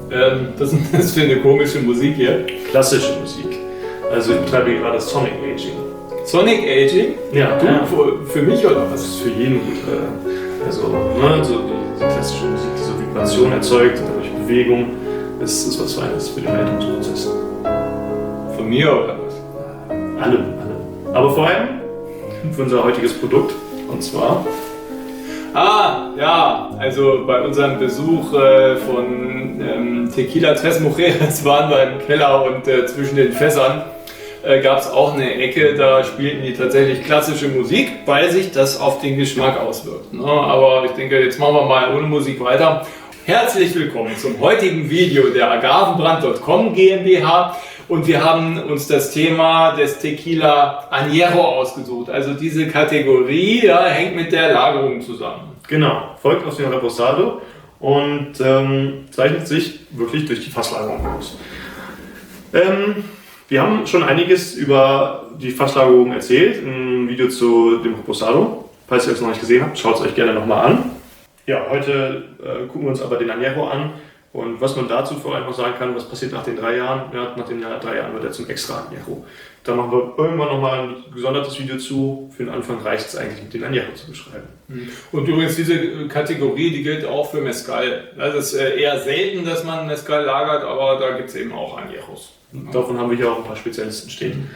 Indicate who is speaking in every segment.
Speaker 1: Was ist denn das für eine komische Musik hier?
Speaker 2: Klassische Musik. Also ich betreibe hier gerade Sonic Aging.
Speaker 1: Sonic Aging?
Speaker 2: Ja,
Speaker 1: Du,
Speaker 2: ja.
Speaker 1: für mich oder
Speaker 2: Das
Speaker 1: was?
Speaker 2: ist für jeden gut. Also, ne, so die klassische Musik, die so Vibration erzeugt, dadurch Bewegung, das ist was Feines für den Älterungsprozess.
Speaker 1: Von mir oder was?
Speaker 2: Alle. Aber vor allem für unser heutiges Produkt, und zwar
Speaker 1: Ja, also bei unserem Besuch von Tequila Tres Mujeres waren wir im Keller und zwischen den Fässern gab es auch eine Ecke, da spielten die tatsächlich klassische Musik, weil sich das auf den Geschmack auswirkt. Ne? Aber ich denke, jetzt machen wir mal ohne Musik weiter. Herzlich willkommen zum heutigen Video der Agavenbrand.com GmbH und wir haben uns das Thema des Tequila Añejo ausgesucht. Also diese Kategorie hängt mit der Lagerung zusammen.
Speaker 2: genau, folgt aus dem Reposado und zeichnet sich wirklich durch die Fasslagerung aus. Wir haben schon einiges über die Fasslagerung erzählt im Video zu dem Reposado. Falls ihr es noch nicht gesehen habt, schaut es euch gerne nochmal an. Ja, heute gucken wir uns aber den Añejo an und was man dazu vor allem noch sagen kann, was passiert nach den 3 Jahren. Ja, nach den 3 Jahren wird er zum extra Añejo. Da machen wir irgendwann nochmal ein gesondertes Video zu. Für den Anfang reicht es eigentlich, den Añejo zu beschreiben.
Speaker 1: Und übrigens diese Kategorie, die gilt auch für Mezcal. Das ist eher selten, dass man Mezcal lagert, aber da gibt es eben auch Añejos.
Speaker 2: Davon haben wir hier auch ein paar Spezialisten stehen.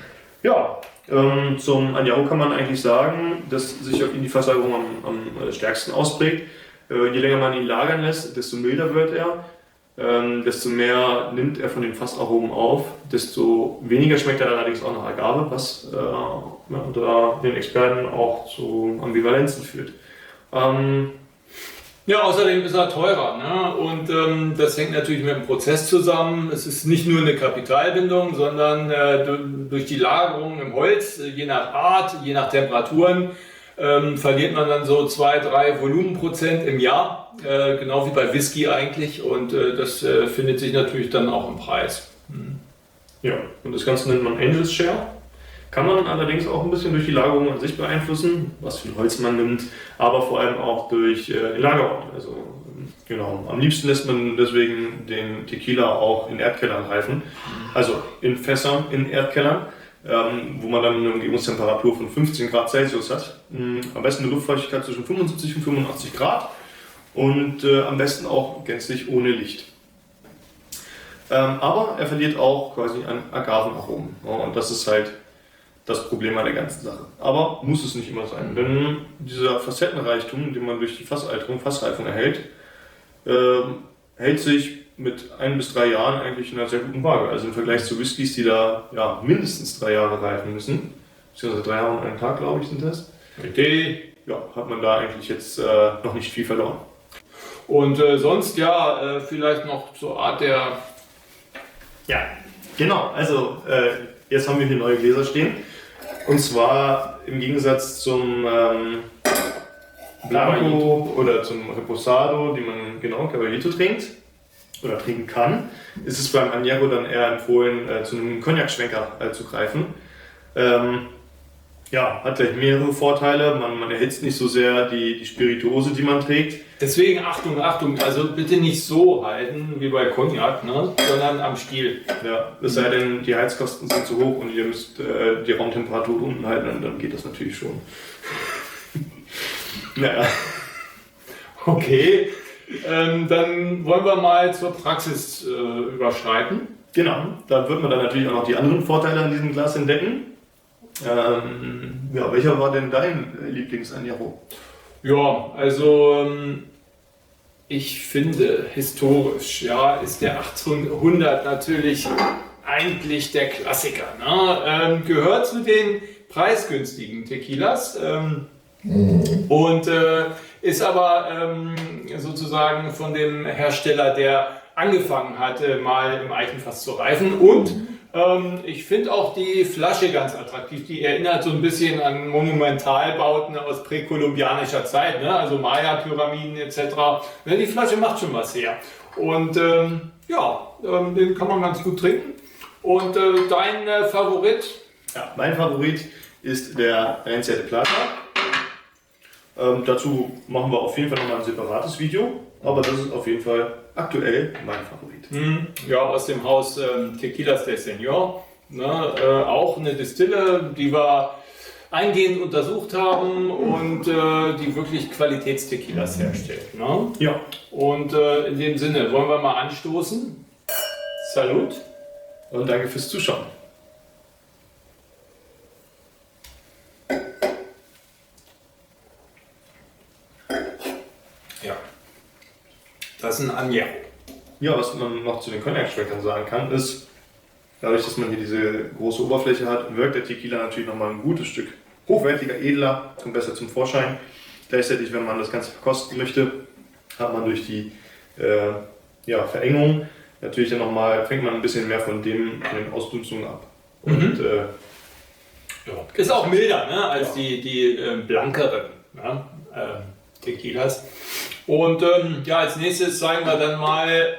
Speaker 2: Ja, zum Añejo kann man eigentlich sagen, dass sich auf ihn die Fasslagerung am stärksten ausprägt. Je länger man ihn lagern lässt, desto milder wird er, desto mehr nimmt er von den Fassaromen auf, desto weniger schmeckt er allerdings auch nach Agave, was unter den Experten auch zu Ambivalenzen führt.
Speaker 1: Ja, außerdem ist er teurer, ne? Und das hängt natürlich mit dem Prozess zusammen. Es ist nicht nur eine Kapitalbindung, sondern durch die Lagerung im Holz, je nach Art, je nach Temperaturen, verliert man dann so 2-3 Volumenprozent im Jahr, genau wie bei Whisky eigentlich. Und das findet sich natürlich dann auch im Preis.
Speaker 2: Ja, und das Ganze nennt man Angel's Share. Kann man allerdings auch ein bisschen durch die Lagerung an sich beeinflussen, was für ein Holz man nimmt, aber vor allem auch durch den Lagerort. Also genau, am liebsten lässt man deswegen den Tequila auch in Erdkellern reifen, also in Fässern in Erdkellern, wo man dann eine Umgebungstemperatur von 15 Grad Celsius hat. Am besten eine Luftfeuchtigkeit zwischen 75 und 85 Grad und am besten auch gänzlich ohne Licht. Aber er verliert auch quasi an Agavenaromen. Und das ist halt das Problem an der ganzen Sache. Aber muss es nicht immer sein, denn dieser Facettenreichtum, den man durch die Fassreifung erhält, hält sich mit 1 bis 3 Jahren eigentlich in einer sehr guten Waage. Also im Vergleich zu Whiskys, die da mindestens 3 Jahre reifen müssen, beziehungsweise 3 Jahre und einen Tag, glaube ich, sind das.
Speaker 1: Okay.
Speaker 2: Ja, hat man da eigentlich jetzt noch nicht viel verloren.
Speaker 1: Und sonst vielleicht noch zur Art der...
Speaker 2: Ja, genau. Also jetzt haben wir hier neue Gläser stehen. Und zwar im Gegensatz zum Blanco oder zum Reposado, die man genau Caballito trinkt oder trinken kann, ist es beim Añejo dann eher empfohlen, zu einem Cognac-Schwenker zu greifen. Hat gleich mehrere Vorteile. Man erhitzt nicht so sehr die Spirituose, die man trägt.
Speaker 1: Deswegen Achtung, also bitte nicht so halten wie bei Cognac, ne? Sondern am Stiel.
Speaker 2: Ja, es sei denn, die Heizkosten sind zu hoch und ihr müsst die Raumtemperatur unten halten, dann geht das natürlich schon. Naja.
Speaker 1: Okay, dann wollen wir mal zur Praxis überschreiten.
Speaker 2: Genau, da wird man dann natürlich auch noch die anderen Vorteile an diesem Glas entdecken. Welcher war denn dein Lieblings-Añejo?
Speaker 1: Ja, also ich finde historisch, ist der 1800 natürlich eigentlich der Klassiker. Ne? Gehört zu den preisgünstigen Tequilas und ist aber sozusagen von dem Hersteller, der angefangen hatte, mal im Eichenfass zu reifen. Und ich finde auch die Flasche ganz attraktiv. Die erinnert so ein bisschen an Monumentalbauten aus präkolumbianischer Zeit, ne? Also Maya-Pyramiden etc. Ja, die Flasche macht schon was her. Und den kann man ganz gut trinken. Und dein Favorit?
Speaker 2: Ja, mein Favorit ist der Herencia de Plata. Dazu machen wir auf jeden Fall nochmal ein separates Video. Aber das ist auf jeden Fall aktuell mein Favorit.
Speaker 1: Ja, aus dem Haus Tequilas del Señor. Ne, auch eine Distille, die wir eingehend untersucht haben und die wirklich Qualitätstequilas herstellt. Ne?
Speaker 2: Ja.
Speaker 1: Und in dem Sinne, wollen wir mal anstoßen? Salut.
Speaker 2: Und danke fürs Zuschauen.
Speaker 1: Ja. Das ist ein Añejo.
Speaker 2: Ja, was man noch zu den Cognac-Geschmäckern sagen kann, ist, dadurch, dass man hier diese große Oberfläche hat, wirkt der Tequila natürlich nochmal ein gutes Stück hochwertiger, edler, kommt besser zum Vorschein. Gleichzeitig, wenn man das Ganze verkosten möchte, hat man durch die Verengung natürlich dann nochmal, fängt man ein bisschen mehr von den Ausdünstungen ab. Und,
Speaker 1: ist auch milder, ne, als die blankeren, ne, Tequilas. Und als nächstes zeigen wir dann mal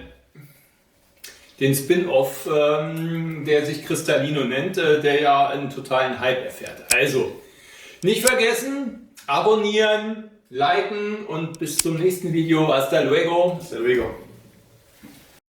Speaker 1: den Spin-Off, der sich Cristalino nennt, der ja einen totalen Hype erfährt. Also, nicht vergessen, abonnieren, liken und bis zum nächsten Video. Hasta luego.
Speaker 2: Hasta luego.